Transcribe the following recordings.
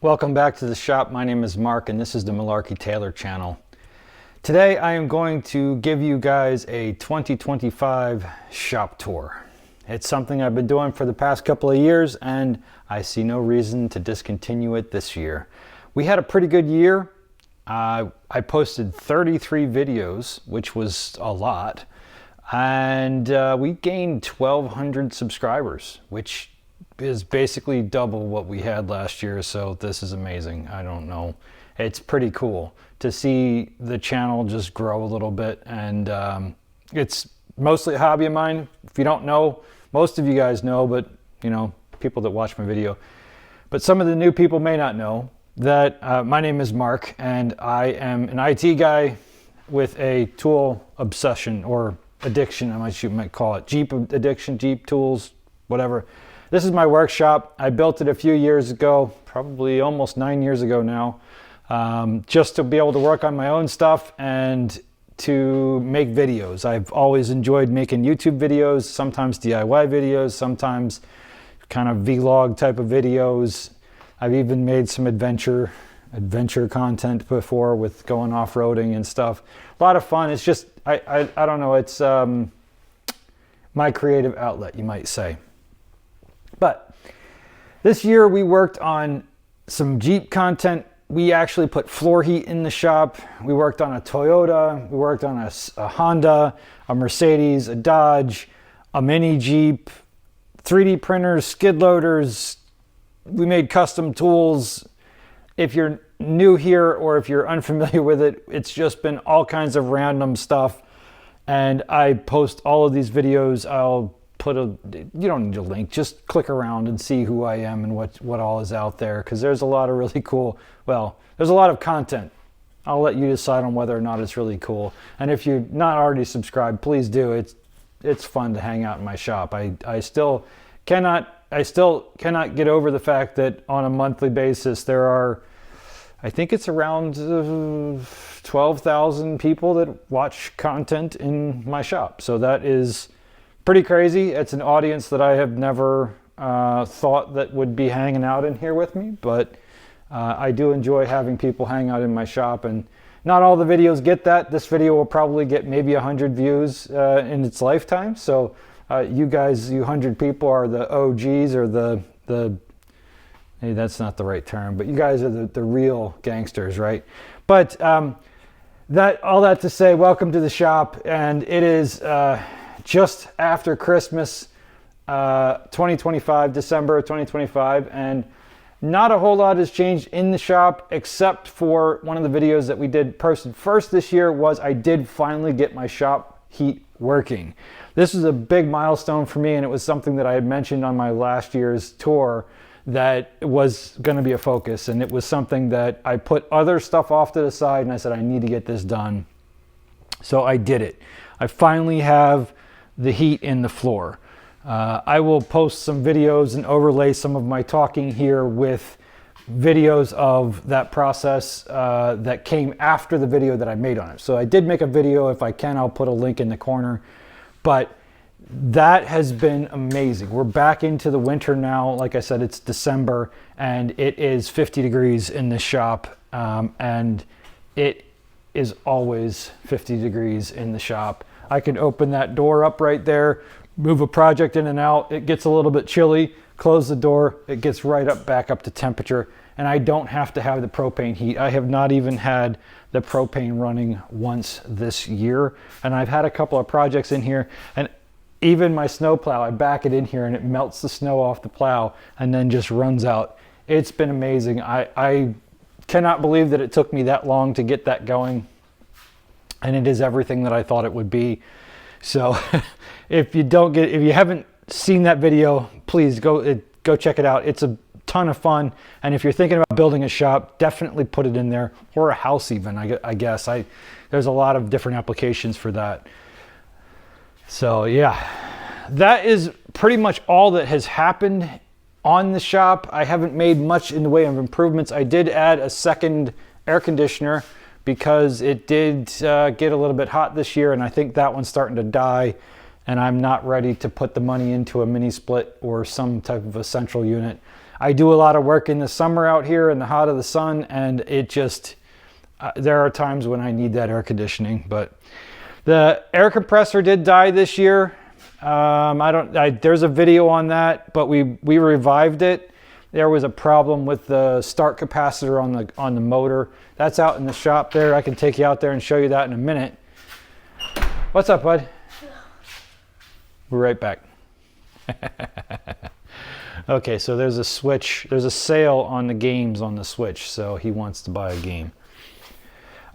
Welcome back to the shop. My name is Mark and this is the Malarkey Taylor channel. Today I am going to give you guys a 2025 shop tour. It's something I've been doing for the past couple of years and I see no reason to discontinue it this year. We had a pretty good year. I posted 33 videos, which was a lot, and we gained 1,200 subscribers, which is basically double what we had last year. So this is amazing. I don't know. It's pretty cool to see the channel just grow a little bit, and it's mostly a hobby of mine. If you don't know, most of you guys know, but you know, people that watch my video, but some of the new people may not know that my name is Mark and I am an IT guy with a tool obsession or addiction, you might call it. Jeep addiction, Jeep tools, whatever. This is my workshop. I built it a few years ago, probably almost 9 years ago now, just to be able to work on my own stuff and to make videos. I've always enjoyed making YouTube videos, sometimes DIY videos, sometimes kind of vlog type of videos. I've even made some adventure content before with going off-roading and stuff. A lot of fun. It's just, I don't know, it's my creative outlet, you might say. But this year we worked on some Jeep content. We actually put floor heat in the shop. We worked on a Toyota, we worked on a Honda, a Mercedes, a Dodge, a mini Jeep, 3D printers, skid loaders. We made custom tools. If you're new here or if you're unfamiliar with it, it's just been all kinds of random stuff. And I post all of these videos. I'll put you don't need a link, just click around and see who I am and what all is out there, because there's a lot of really cool, well, there's a lot of content. I'll let you decide on whether or not it's really cool. And if you're not already subscribed, please do. It's fun to hang out in my shop. I still cannot get over the fact that on a monthly basis there are, I think it's around 12,000 people that watch content in my shop. So that is pretty crazy. It's an audience that I have never thought that would be hanging out in here with me, but I do enjoy having people hang out in my shop, and not all the videos get that. This video will probably get maybe 100 views in its lifetime. So you guys, you 100 people are the OGs, or the hey, that's not the right term, but you guys are the real gangsters, right? But all that to say, welcome to the shop, and it is just after Christmas 2025, December 2025, and not a whole lot has changed in the shop, except for one of the videos that we posted first this year was I did finally get my shop heat working. This was a big milestone for me, and it was something that I had mentioned on my last year's tour that was going to be a focus, and it was something that I put other stuff off to the side, and I said I need to get this done. So I did it. I finally have the heat in the floor. I will post some videos and overlay some of my talking here with videos of that process that came after the video that I made on it. So I did make a video. If I can, I'll put a link in the corner. But that has been amazing. We're back into the winter now. Like I said, it's December and it is 50 degrees in the shop, and it is always 50 degrees in the shop. I can open that door up right there, move a project in and out. It gets a little bit chilly, close the door, it gets right up back up to temperature, and I don't have to have the propane heat. I have not even had the propane running once this year, and I've had a couple of projects in here, and even my snow plow, I back it in here and it melts the snow off the plow and then just runs out. It's been amazing. I cannot believe that it took me that long to get that going. And it is everything that I thought it would be. So if you haven't seen that video, please go check it out. It's a ton of fun. And if you're thinking about building a shop, definitely put it in there, or a house even, I guess. There's a lot of different applications for that. So yeah, that is pretty much all that has happened on the shop. I haven't made much in the way of improvements. I did add a second air conditioner because it did get a little bit hot this year, and I think that one's starting to die, and I'm not ready to put the money into a mini split or some type of a central unit. I do a lot of work in the summer out here in the hot of the sun, and it just, there are times when I need that air conditioning. But the air compressor did die this year. There's a video on that, but we revived it. There was a problem with the start capacitor on the motor. That's out in the shop there. I can take you out there and show you that in a minute. What's up, bud? We're right back. Okay, so there's a switch. There's a sale on the games on the Switch, so he wants to buy a game.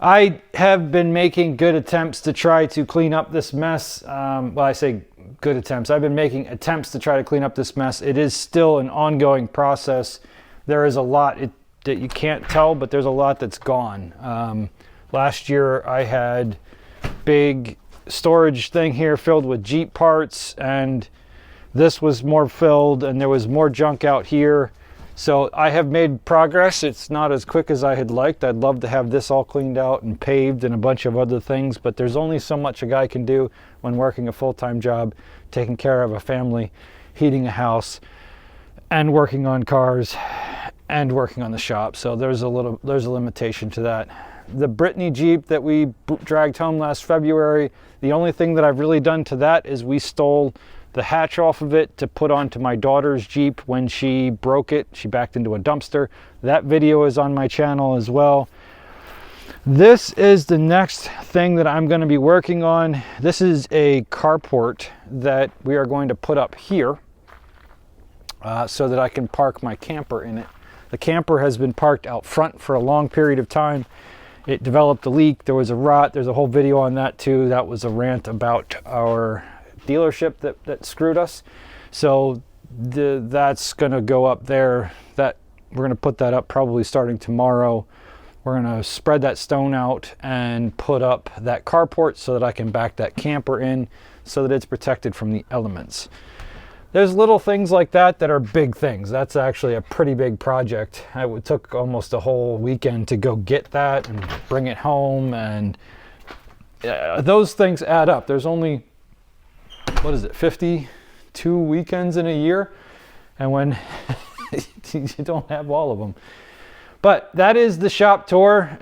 I have been making good attempts to try to clean up this mess. Well, I say good attempts. I've been making attempts to try to clean up this mess. It is still an ongoing process. There is a lot that you can't tell, but there's a lot that's gone. Last year I had big storage thing here filled with Jeep parts, and this was more filled, and there was more junk out here. So I have made progress. It's not as quick as I had liked. I'd love to have this all cleaned out and paved and a bunch of other things, but there's only so much a guy can do when working a full-time job, taking care of a family, heating a house, and working on cars and working on the shop. So there's a limitation to that. The Brittany Jeep that we dragged home last February, the only thing that I've really done to that is we stole the hatch off of it to put onto my daughter's Jeep when she broke it. She backed into a dumpster. That video is on my channel as well. This is the next thing that I'm going to be working on. This is a carport that we are going to put up here so that I can park my camper in it. The camper has been parked out front for a long period of time. It developed a leak. There was a rot. There's a whole video on that too. That was a rant about our dealership that screwed us. So that's going to go up there. That we're going to put that up probably starting tomorrow. We're going to spread that stone out and put up that carport so that I can back that camper in so that it's protected from the elements. There's little things like that are big things. That's actually a pretty big project. It took almost a whole weekend to go get that and bring it home, and those things add up. There's only, 52 weekends in a year, and when you don't have all of them. But that is the shop tour.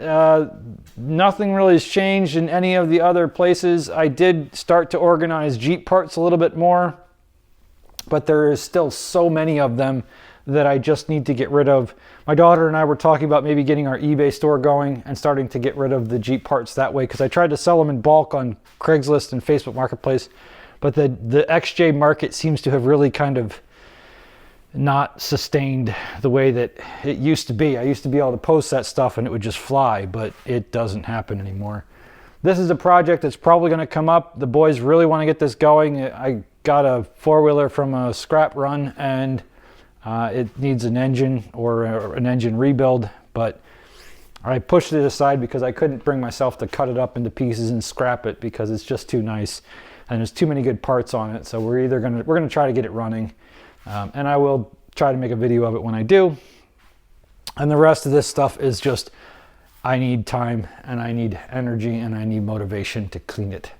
Nothing really has changed in any of the other places. I did start to organize Jeep parts a little bit more, but there is still so many of them that I just need to get rid of. My daughter and I were talking about maybe getting our eBay store going and starting to get rid of the Jeep parts that way, because I tried to sell them in bulk on Craigslist and Facebook Marketplace, but the XJ market seems to have really kind of not sustained the way that it used to be. I used to be able to post that stuff and it would just fly, but it doesn't happen anymore. This is a project that's probably going to come up. The boys really want to get this going. I got a four-wheeler from a scrap run, and it needs an engine or an engine rebuild, but I pushed it aside because I couldn't bring myself to cut it up into pieces and scrap it because it's just too nice and there's too many good parts on it. So we're gonna try to get it running, and I will try to make a video of it when I do. And the rest of this stuff is just, I need time and I need energy and I need motivation to clean it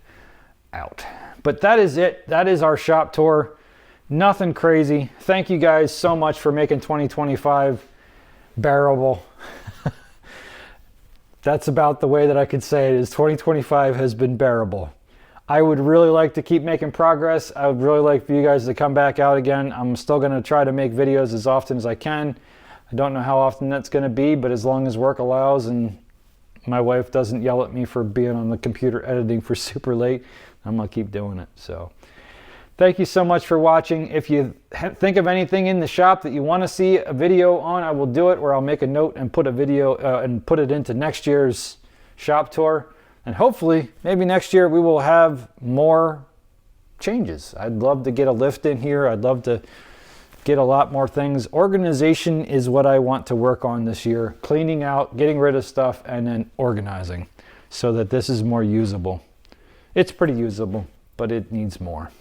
out. But that is it. That is our shop tour. Nothing crazy. Thank you guys so much for making 2025 bearable. That's about the way that I could say it, is 2025 has been bearable. I would really like to keep making progress. I would really like for you guys to come back out again. I'm still going to try to make videos as often as I can. I don't know how often that's going to be, but as long as work allows and my wife doesn't yell at me for being on the computer editing for super late, I'm going to keep doing it. So thank you so much for watching. If you think of anything in the shop that you want to see a video on, I will do it, or I'll make a note and put a video and put it into next year's shop tour. And hopefully, maybe next year we will have more changes. I'd love to get a lift in here. I'd love to get a lot more things. Organization is what I want to work on this year. Cleaning out, getting rid of stuff, and then organizing so that this is more usable. It's pretty usable, but it needs more.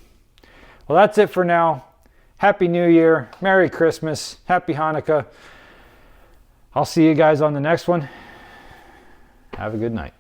Well, that's it for now. Happy New Year. Merry Christmas. Happy Hanukkah. I'll see you guys on the next one. Have a good night.